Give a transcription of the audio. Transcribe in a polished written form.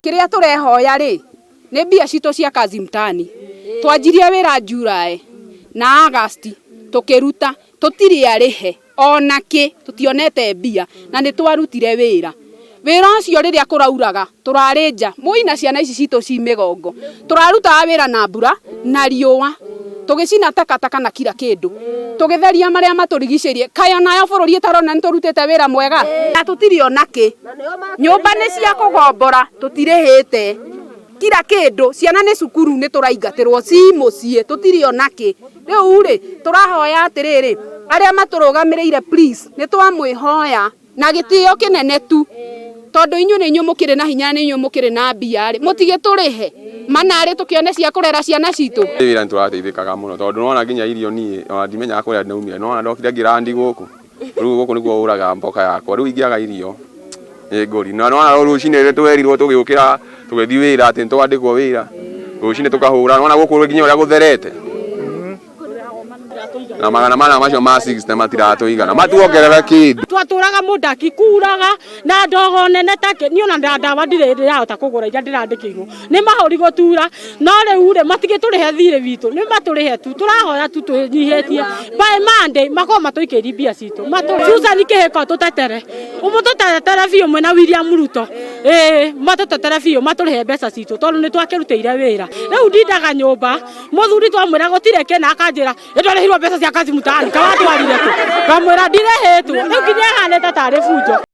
Kiria turehoya ri ni mbia cito cia kazi mtani twanjirie wira Julai na Agosti tukiruta tutiri arihe onaki tutionete mbia na ni twarutire wira ucio riria kurauraga turari nja muina ciana ici cito ci migongo turaruta wira na mbura na riua tugicina takataka na kila kindu tugitheria maria maturigicirie kayo nayo bururi itarona niturutite wira mwega na tutiri onaki nyumba ni cia kugombora tutirihite kila kindu ciana ni cukuru ni turaingatirwo ci mucie tutiri onaki riu ri turahoya atiriri aria maturugamirire please ni twamwihoya na gitio kinene tu tondu inyu ni nyumukire na hinya ni nyumukire na mbia ri mutige turihe manari tukione cia kurera ciana citu wira nturateithikaga muno tondu nona nginya irio nie ona ndimenyaga kuria ndaumire nona ndokire ngirandi guku riu guku niguo uraga mboka yakwa riu ingiaga irio ngori na nona rucine ri twerirwo tugiukira tugithi wira ati ntwandikwo wira rucine tukahura nona guku nginya uria gutherete na magana mana macio ma 60 matiratuigana matuongerera kindu twaturaga mudaki kuraga na ndogo nene take ni ona ndawa ndirahota kugura ija ndirandikirwo ni mahuri gutura no riu ri matige turihe thire witu ni maturihe tu turahoya tu tunyihetie by Monday mako matuikiri mbia citu Susan kihiko tutetere umututetere biu mwena William Ruto matutetere biu maturihe mbeca citu tondu ni twakirutire wira riu ndindaga nyumba muthuri twamwira gutire kena akanjira ndorehirwo mbeca cia kazi mutani kawatwarire ku ngamwira ndirehetwo riu nginya hanete tari bunjo.